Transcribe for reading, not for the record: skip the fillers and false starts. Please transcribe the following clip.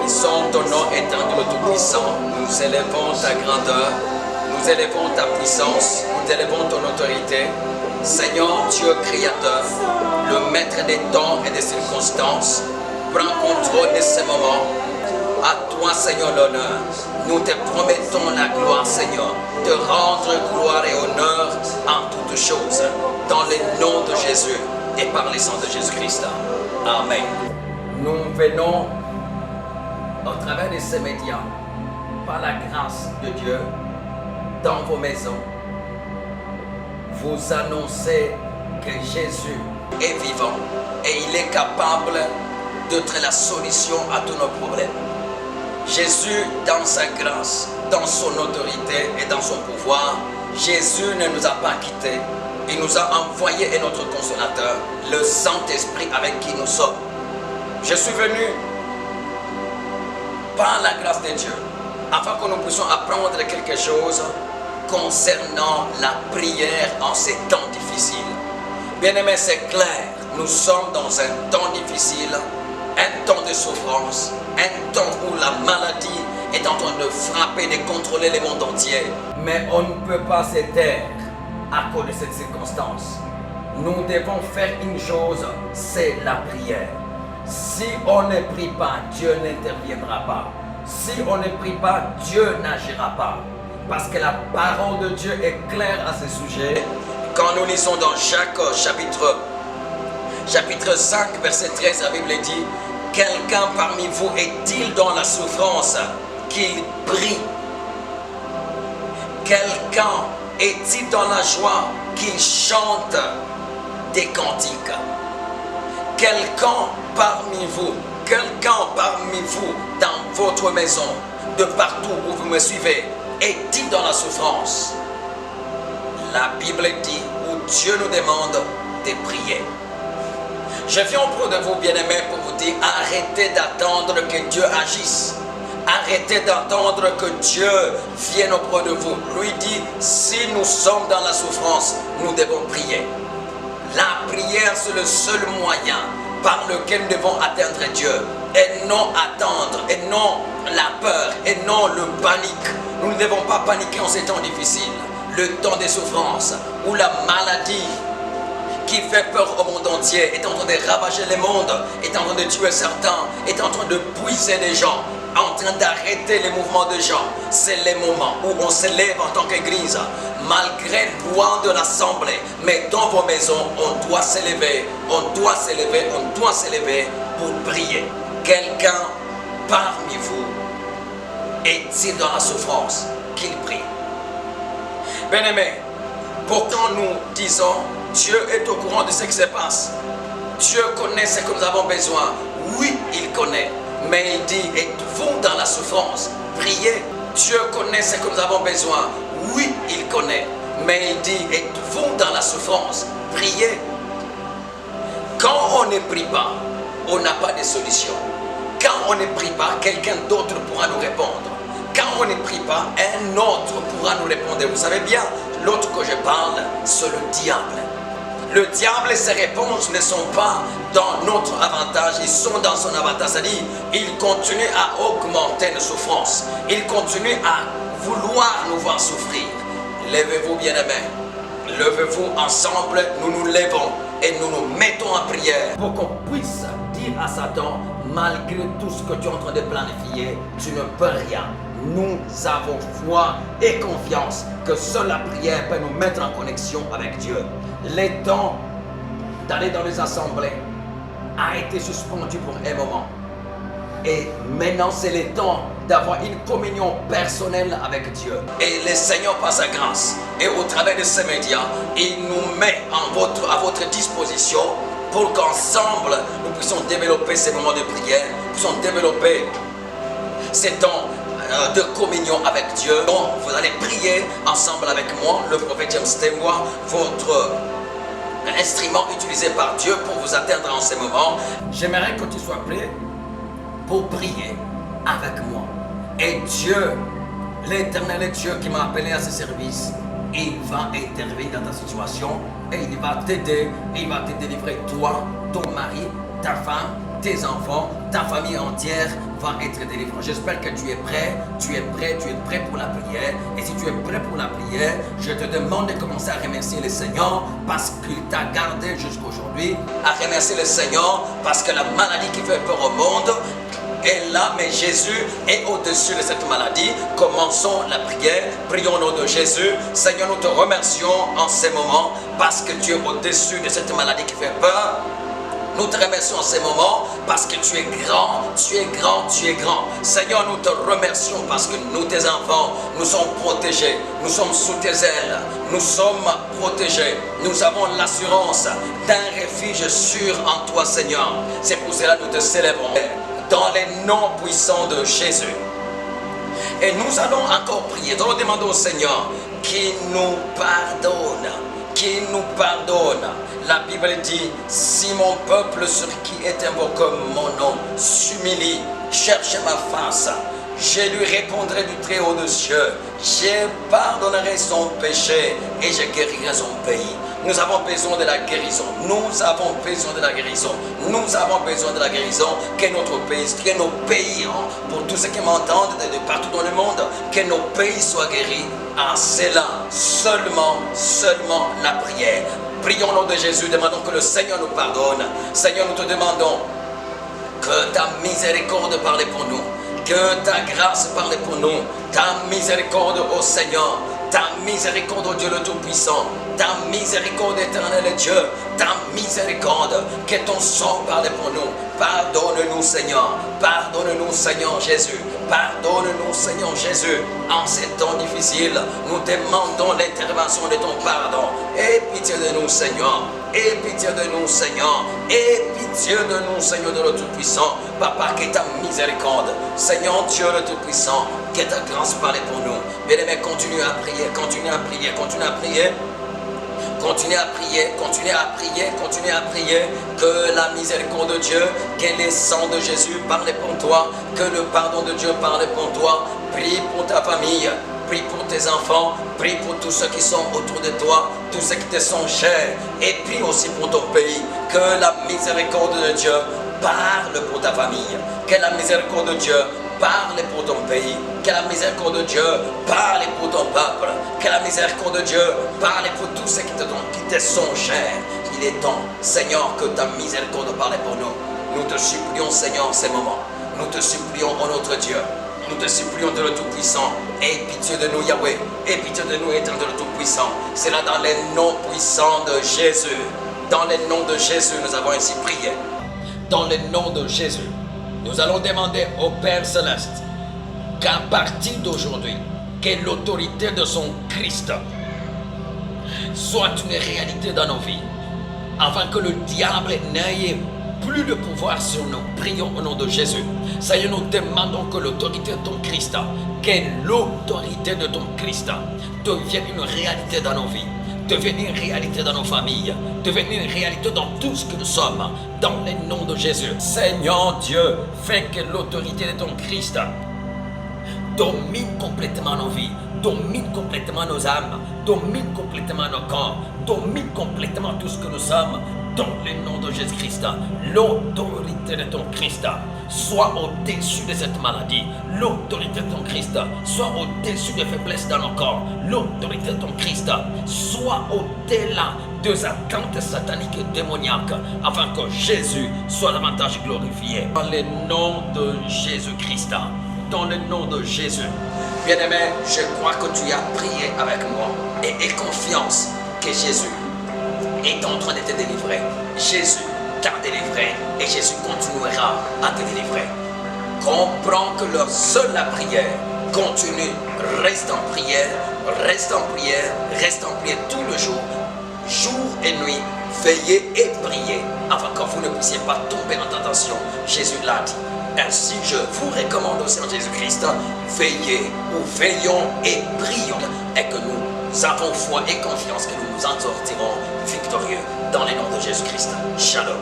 bénissons ton nom éternel tout-puissant. Nous élevons ta grandeur, nous élevons ta puissance, nous élevons ton autorité. Seigneur Dieu créateur, le maître des temps et des circonstances, prends contrôle de ces moments. À toi, Seigneur, l'honneur. Nous te promettons la gloire, Seigneur, de rendre gloire et honneur en toutes choses, dans le nom de Jésus et par le sang de Jésus-Christ. Amen. Nous venons, au travers de ces médias, par la grâce de Dieu, dans vos maisons, vous annoncer que Jésus est vivant et il est capable d'être la solution à tous nos problèmes. Jésus, dans sa grâce, dans son autorité et dans son pouvoir, Jésus ne nous a pas quittés. Il nous a envoyé et notre consolateur, le Saint-Esprit avec qui nous sommes. Je suis venu par la grâce de Dieu, afin que nous puissions apprendre quelque chose concernant la prière en ces temps difficiles. Bien-aimés, c'est clair, nous sommes dans un temps difficile, un temps de souffrance, un temps où la maladie est en train de frapper, de contrôler le monde entier. Mais on ne peut pas se taire à cause de cette circonstance. Nous devons faire une chose, c'est la prière. Si on ne prie pas, Dieu n'interviendra pas. Si on ne prie pas, Dieu n'agira pas. Parce que la parole de Dieu est claire à ce sujet. Quand nous lisons dans Jacques chapitre 5, verset 13, la Bible dit: quelqu'un parmi vous est-il dans la souffrance qu'il prie? Quelqu'un est-il dans la joie qu'il chante des cantiques? Quelqu'un parmi vous dans votre maison, de partout où vous me suivez, est-il dans la souffrance? La Bible dit, où Dieu nous demande de prier. Je viens auprès de vous, bien-aimés, pour vous dire, arrêtez d'attendre que Dieu agisse. Arrêtez d'attendre que Dieu vienne auprès de vous. Lui dit, si nous sommes dans la souffrance, nous devons prier. La prière, c'est le seul moyen par lequel nous devons atteindre Dieu. Et non attendre, et non la peur, et non le panique. Nous ne devons pas paniquer en ces temps difficiles. Le temps des souffrances, où la maladie qui fait peur au monde entier est en train de ravager le monde, est en train de tuer certains, est en train de puiser des gens, en train d'arrêter les mouvements de gens. C'est le moment où on se lève en tant qu'église, malgré loin de l'assemblée, mais dans vos maisons, on doit s'élever, on doit s'élever, on doit s'élever pour prier. Quelqu'un parmi vous est-il dans la souffrance qu'il prie? Bien-aimés, pourtant nous disons, Dieu est au courant de ce qui se passe. Dieu connaît ce que nous avons besoin. Oui, il connaît. Mais il dit, êtes-vous dans la souffrance? Priez. Dieu connaît ce que nous avons besoin. Oui, il connaît. Mais il dit, êtes-vous dans la souffrance? Priez. Quand on ne prie pas, on n'a pas de solution. Quand on ne prie pas, quelqu'un d'autre pourra nous répondre. Quand on ne prie pas, un autre pourra nous répondre. Vous savez bien, l'autre que je parle, c'est le diable. Le diable et ses réponses ne sont pas dans notre avantage, ils sont dans son avantage. C'est-à-dire, il continue à augmenter nos souffrances. Il continue à vouloir nous voir souffrir. Levez-vous, bien-aimés. Levez-vous ensemble, nous nous levons et nous nous mettons en prière pour qu'on puisse dire à Satan, malgré tout ce que tu es en train de planifier, tu ne peux rien. Nous avons foi et confiance que seule la prière peut nous mettre en connexion avec Dieu. Le temps d'aller dans les assemblées a été suspendu pour un moment. Et maintenant, c'est le temps d'avoir une communion personnelle avec Dieu. Et le Seigneur, par sa grâce, et au travers de ces médias, il nous met à votre disposition pour qu'ensemble, nous puissions développer ces moments de prière, nous puissions développer ces temps de communion avec Dieu. Donc, vous allez prier ensemble avec moi, le prophète James Temwa, votre instrument utilisé par Dieu pour vous atteindre en ces moments. J'aimerais que tu sois prêt pour prier avec moi. Et Dieu, l'Éternel Dieu qui m'a appelé à ce service, il va intervenir dans ta situation et il va t'aider, il va te délivrer, toi, ton mari, ta femme, tes enfants, ta famille entière va être délivrée. J'espère que tu es prêt, tu es prêt pour la prière. Et si tu es prêt pour la prière, je te demande de commencer à remercier le Seigneur parce qu'il t'a gardé jusqu'aujourd'hui. À remercier le Seigneur parce que la maladie qui fait peur au monde est là, mais Jésus est au-dessus de cette maladie. Commençons la prière, prions au nom de Jésus. Seigneur, nous te remercions en ces moments parce que tu es au-dessus de cette maladie qui fait peur. Nous te remercions en ces moments parce que tu es grand, tu es grand, tu es grand. Seigneur, nous te remercions parce que nous, tes enfants, nous sommes protégés. Nous sommes sous tes ailes. Nous sommes protégés. Nous avons l'assurance d'un refuge sûr en toi, Seigneur. C'est pour cela que nous te célébrons dans les noms puissants de Jésus. Et nous allons encore prier. Nous demandons au Seigneur qu'il nous pardonne. Qu'il nous pardonne. La Bible dit, si mon peuple sur qui est invoqué mon nom s'humilie, cherche ma face, je lui répondrai du très haut des cieux, je pardonnerai son péché et je guérirai son pays. Nous avons besoin de la guérison. Nous avons besoin de la guérison. Nous avons besoin de la guérison. Que notre pays, que nos pays, pour tous ceux qui m'entendent de partout dans le monde, que nos pays soient guéris. À cela, seulement la prière. Prions au nom de Jésus, demandons que le Seigneur nous pardonne. Seigneur, nous te demandons que ta miséricorde parle pour nous. Que ta grâce parle pour nous. Ta miséricorde, ô Seigneur. Ta miséricorde, ô Dieu le Tout-Puissant. Ta miséricorde éternelle, Dieu. Ta miséricorde. Que ton sang parle pour nous. Pardonne-nous, Seigneur. Pardonne-nous, Seigneur Jésus. Pardonne-nous, Seigneur Jésus. En ces temps difficiles, nous demandons l'intervention de ton pardon. Aie pitié de nous, Seigneur. Aie pitié de nous, Seigneur. Aie pitié de nous, Seigneur de le Tout-Puissant. Papa, que ta miséricorde. Seigneur Dieu le Tout-Puissant, que ta grâce parle pour nous. Bien-aimés, continue à prier, continue à prier, continue à prier. Continuez à prier, continuez à prier, continuez à prier. Que la miséricorde de Dieu, que le sang de Jésus parle pour toi. Que le pardon de Dieu parle pour toi. Prie pour ta famille, prie pour tes enfants, prie pour tous ceux qui sont autour de toi, tous ceux qui te sont chers. Et prie aussi pour ton pays. Que la miséricorde de Dieu parle pour ta famille. Que la miséricorde de Dieu parle pour ton pays. Que la miséricorde de Dieu parle pour ton peuple. Que la miséricorde de Dieu parle pour tous ceux qui te sont chers. Il est temps, Seigneur, que ta miséricorde parle pour nous. Nous te supplions, Seigneur, en ces moments. Nous te supplions, ô notre Dieu. Nous te supplions de le Tout-Puissant. Aie pitié de nous, Yahweh. Aie pitié de nous, étant de le Tout-Puissant. C'est là dans les noms puissants de Jésus. Dans les noms de Jésus, nous avons ainsi prié. Dans les noms de Jésus, nous allons demander au Père Céleste qu'à partir d'aujourd'hui, que l'autorité de son Christ soit une réalité dans nos vies, afin que le diable n'ait plus de pouvoir sur nous. Prions au nom de Jésus. Seigneur, nous demandons que l'autorité de ton Christ, que l'autorité de ton Christ devienne une réalité dans nos vies, devienne une réalité dans nos familles, devienne une réalité dans tout ce que nous sommes, dans les noms de Jésus. Seigneur Dieu, fais que l'autorité de ton Christ domine complètement nos vies, domine complètement nos âmes, domine complètement nos corps, domine complètement tout ce que nous sommes, dans le nom de Jésus-Christ. L'autorité de ton Christ soit au-dessus de cette maladie. L'autorité de ton Christ soit au-dessus des faiblesses dans nos corps. L'autorité de ton Christ soit au-delà des attentes sataniques et démoniaques, afin que Jésus soit davantage glorifié. Dans le nom de Jésus-Christ. Dans le nom de Jésus. Bien-aimé, je crois que tu as prié avec moi et aie confiance que Jésus est en train de te délivrer. Jésus t'a délivré et Jésus continuera à te délivrer. Comprends que seule la prière continue. Reste en prière, reste en prière, reste en prière tout le jour, jour et nuit. Veillez et priez afin que vous ne puissiez pas tomber en tentation. Jésus l'a dit. Ainsi, je vous recommande au Seigneur Jésus-Christ, veillez ou veillons et prions, et que nous avons foi et confiance que nous nous en sortirons victorieux dans les noms de Jésus-Christ. Shalom.